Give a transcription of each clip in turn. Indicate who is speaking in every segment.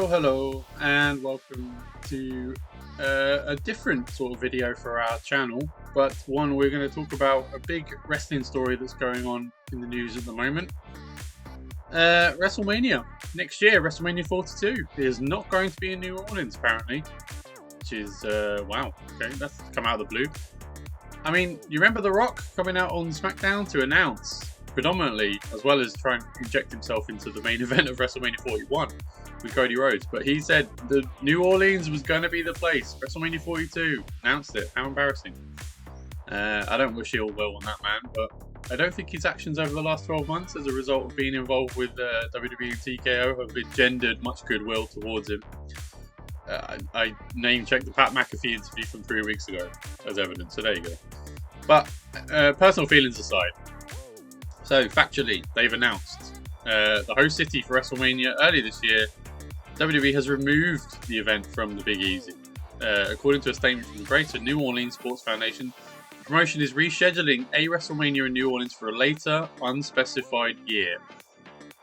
Speaker 1: Hello, and welcome to a different sort of video for our channel, but one we're going to talk about a big wrestling story that's going on in the news at the moment. Wrestlemania next year, Wrestlemania 42 is not going to be in New Orleans apparently, which is wow. Okay, that's come out of the blue. I mean, you remember The Rock coming out on SmackDown to announce, predominantly, as well as trying to inject himself into the main event of WrestleMania 41 with Cody Rhodes, but he said the New Orleans was going to be the place. WrestleMania 42 announced it. How embarrassing. I don't wish ill will on that man, but I don't think his actions over the last 12 months as a result of being involved with WWE and TKO have engendered much goodwill towards him. I name-checked the Pat McAfee interview from 3 weeks ago as evidence, so there you go. But personal feelings aside, so factually, they've announced the host city for WrestleMania earlier this year. WWE has removed the event from the Big Easy. According to a statement from the Greater New Orleans Sports Foundation, the promotion is rescheduling a WrestleMania in New Orleans for a later, unspecified year.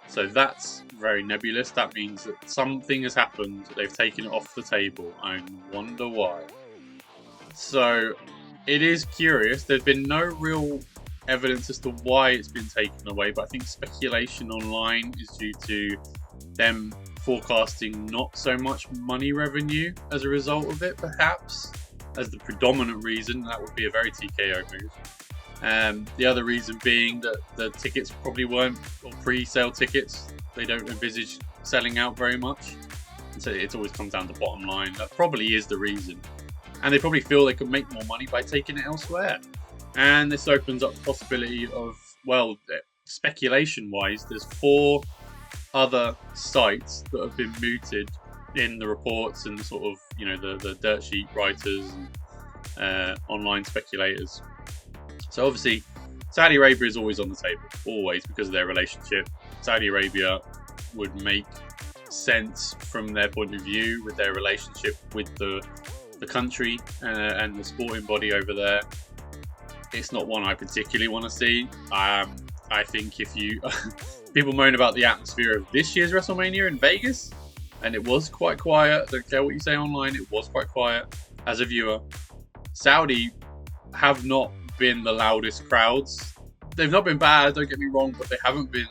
Speaker 1: So that's very nebulous. That means that something has happened. They've taken it off the table. I wonder why. So it is curious. There's been no real evidence as to why it's been taken away, but I think speculation online is due to them forecasting not so much money revenue as a result of it, perhaps, as the predominant reason. That would be a very TKO move. The other reason being that the tickets probably weren't, or pre-sale tickets, they don't envisage selling out very much. And so it always comes down to bottom line. That probably is the reason. And they probably feel they could make more money by taking it elsewhere. And this opens up the possibility of, well, speculation-wise, there's 4 other sites that have been mooted in the reports and sort of, you know, the dirt sheet writers and online speculators. So obviously, Saudi Arabia is always on the table, always, because of their relationship. Saudi Arabia would make sense from their point of view with their relationship with the country and the sporting body over there. It's not one I particularly want to see. I think if you people moan about the atmosphere of this year's WrestleMania in Vegas, and it was quite quiet. Don't care what you say online, it was quite quiet as a viewer. Saudi have not been the loudest crowds. They've not been bad, don't get me wrong, but they haven't been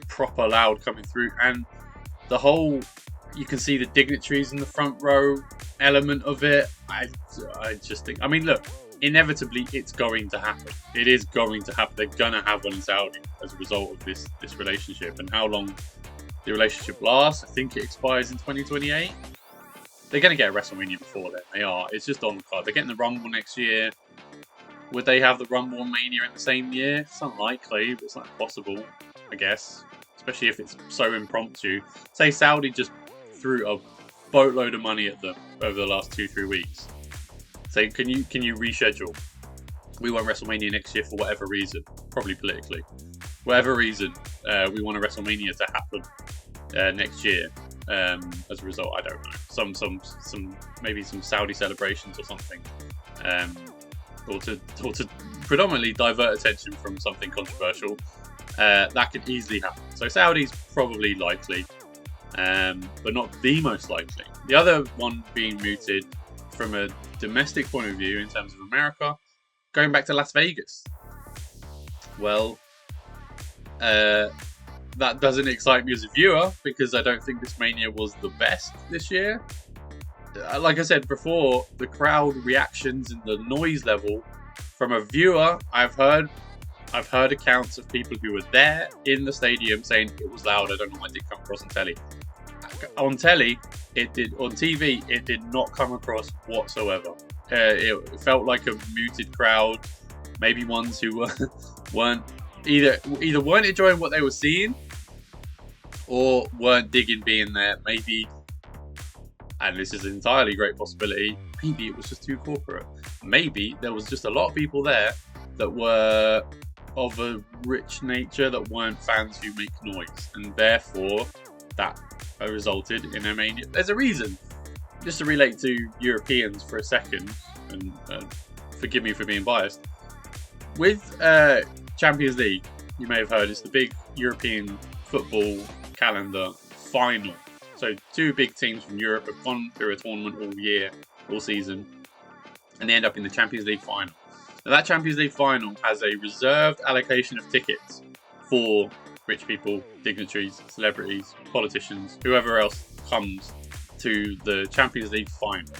Speaker 1: proper loud coming through. And the whole, you can see the dignitaries in the front row element of it. I just think, I mean, look, inevitably it's going to happen. It is going to happen. They're gonna have one in Saudi as a result of this relationship. And how long the relationship lasts, I think it expires in 2028. They're gonna get a WrestleMania before then. They are. It's just on the card. They're getting the Rumble next year. Would they have the Rumble and Mania in the same year? It's unlikely, but it's not impossible, I guess. Especially if it's so impromptu. Say Saudi just threw a boatload of money at them over the last 2-3 weeks. Say, can you reschedule? We want WrestleMania next year for whatever reason, probably politically. Whatever reason, we want a WrestleMania to happen next year. As a result, I don't know. Some maybe some Saudi celebrations or something. Or to predominantly divert attention from something controversial. That could easily happen. So Saudi's probably likely, but not the most likely. The other one being mooted from a domestic point of view in terms of America, going back to Las Vegas. Well, that doesn't excite me as a viewer because I don't think this Mania was the best this year. Like I said before, the crowd reactions and the noise level from a viewer, I've heard accounts of people who were there in the stadium saying it was loud. I don't know why it did come across on telly. On telly, it did. On TV, it did not come across whatsoever. It felt like a muted crowd. Maybe ones who weren't either weren't enjoying what they were seeing, or weren't digging being there. Maybe. And this is an entirely great possibility, maybe it was just too corporate. Maybe there was just a lot of people there that were of a rich nature that weren't fans who make noise. And therefore, that resulted in a mania. There's a reason. Just to relate to Europeans for a second, and forgive me for being biased. With Champions League, you may have heard, it's the big European football calendar final. So 2 big teams from Europe have gone through a tournament all season, and they end up in the Champions League final. Now, that Champions League final has a reserved allocation of tickets for rich people, dignitaries, celebrities, politicians, whoever else comes to the Champions League final.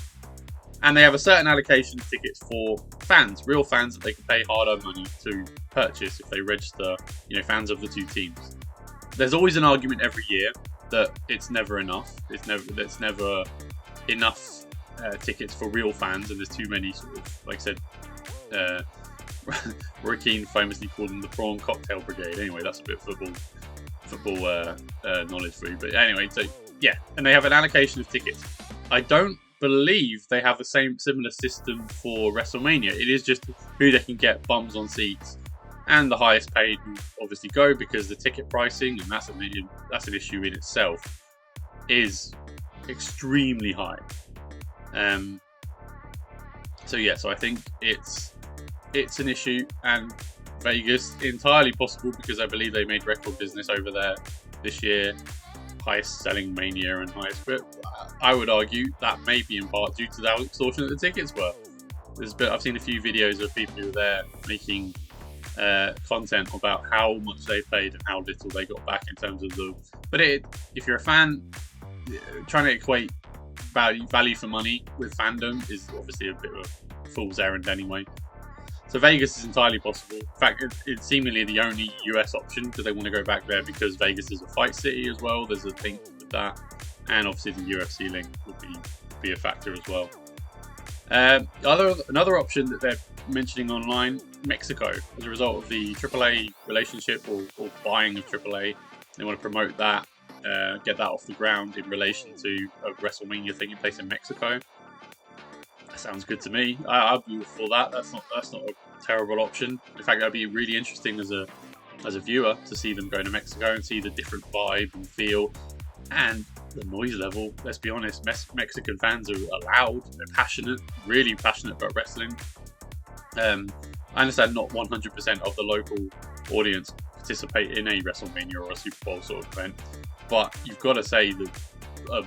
Speaker 1: And they have a certain allocation of tickets for fans, real fans that they can pay hard-earned money to purchase if they register, fans of the 2 teams. There's always an argument every year that it's never enough. There's never enough tickets for real fans, and there's too many sort of, like I said, Roy Keane famously called them the prawn cocktail brigade. Anyway, that's a bit of football knowledge for you. But anyway, so yeah, and they have an allocation of tickets. I don't believe they have the similar system for Wrestlemania. It is just who they can get bums on seats, and the highest paid will obviously go, because the ticket pricing, and that's an issue in itself, is extremely high. So I think it's an issue, and Vegas entirely possible, because I believe they made record business over there this year. Highest selling Mania and highest, but I would argue that may be in part due to how extortionate the tickets were. I've seen a few videos of people who were there making content about how much they paid and how little they got back in terms of the. But if you're a fan, trying to equate value for money with fandom is obviously a bit of a fool's errand anyway. So Vegas is entirely possible. In fact, it's seemingly the only US option, because they want to go back there because Vegas is a fight city as well. There's a link with that, and obviously the UFC link would be a factor as well. Another option that they're mentioning online, Mexico, as a result of the AAA relationship or buying of AAA. They want to promote that, get that off the ground in relation to a WrestleMania taking place in Mexico. That sounds good to me. I'd be all for that. That's not a terrible option. In fact, that'd be really interesting as a viewer to see them go to Mexico and see the different vibe and feel and the noise level. Let's be honest, Mexican fans are loud. They're passionate, really passionate about wrestling. I understand not 100% of the local audience participate in a WrestleMania or a Super Bowl sort of event, but you've got to say that a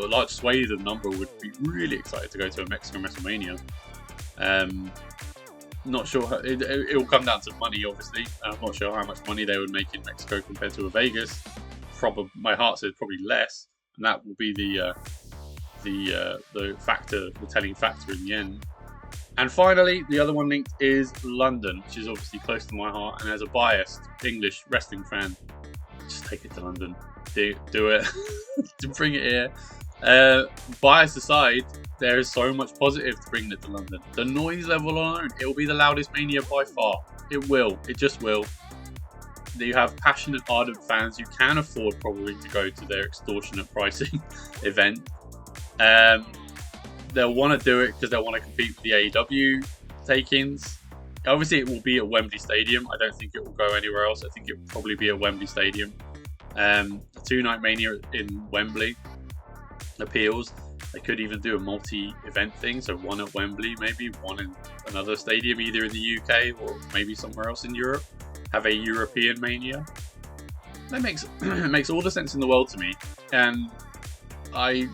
Speaker 1: large swathe of number would be really excited to go to a Mexican WrestleMania. Not sure it will come down to money, obviously. I'm not sure how much money they would make in Mexico compared to a Vegas. My heart says probably less, and that will be the telling factor in the end. And finally, the other one linked is London, which is obviously close to my heart, and as a biased English wrestling fan, just take it to London. Do it. To bring it here. Bias aside, there is so much positive to bring it to London. The noise level alone, it will be the loudest Mania by far. It will. It just will. You have passionate, ardent fans who can afford probably to go to their extortionate pricing event. They'll want to do it because they'll want to compete with the AEW take-ins. Obviously, it will be at Wembley Stadium. I don't think it will go anywhere else. I think it will probably be at Wembley Stadium. A 2-night Mania in Wembley appeals. They could even do a multi-event thing, so one at Wembley, maybe one in another stadium, either in the UK or maybe somewhere else in Europe. Have a European Mania. That makes all the sense in the world to me, and I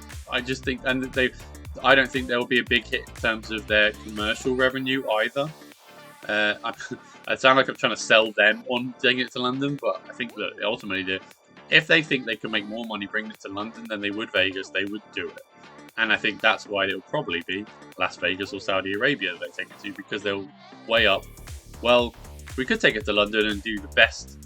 Speaker 1: just think, and I don't think there will be a big hit in terms of their commercial revenue either. I sound like I'm trying to sell them on taking it to London, but I think that ultimately, if they think they can make more money bringing it to London than they would Vegas, they would do it. And I think that's why it'll probably be Las Vegas or Saudi Arabia that they take it to, because they'll weigh up, well, we could take it to London and do the best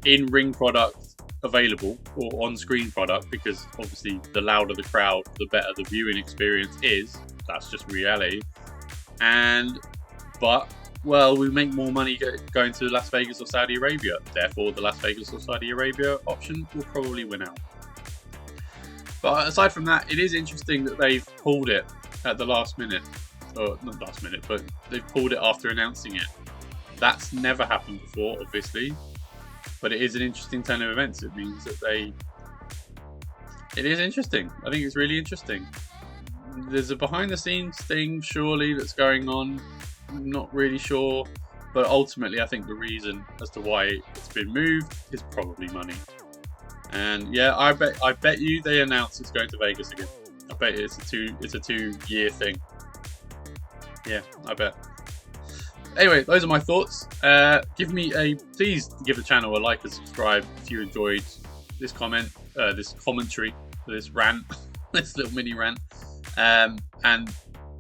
Speaker 1: in-ring product available, or on-screen product, because obviously the louder the crowd, the better the viewing experience is. That's just reality. But we make more money going to Las Vegas or Saudi Arabia. Therefore, the Las Vegas or Saudi Arabia option will probably win out. But aside from that, it is interesting that they've pulled it at the last minute. Or not last minute, but they've pulled it after announcing it. That's never happened before, obviously. But it is an interesting turn of events. It means that it is interesting. I think it's really interesting. There's a behind the scenes thing, surely, that's going on. I'm not really sure But ultimately, I think the reason as to why it's been moved is probably money. And yeah, I bet you they announce it's going to Vegas again. I bet it's a 2-year thing. Yeah, I bet. Anyway, those are my thoughts. Please give the channel a like and subscribe if you enjoyed this this commentary, this rant, this little mini rant. And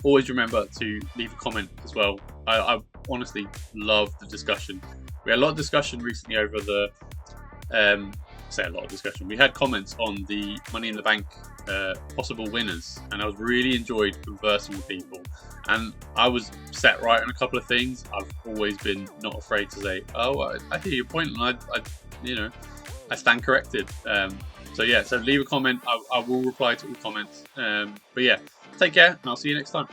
Speaker 1: always remember to leave a comment as well. I honestly love the discussion. We had a lot of discussion recently over the, we had comments on the Money in the Bank possible winners, and I was really enjoyed conversing with people. And I was set right on a couple of things. I've always been not afraid to say, "Oh, I hear your point," and I stand corrected. So yeah, so leave a comment. I will reply to all comments. But yeah, take care, and I'll see you next time.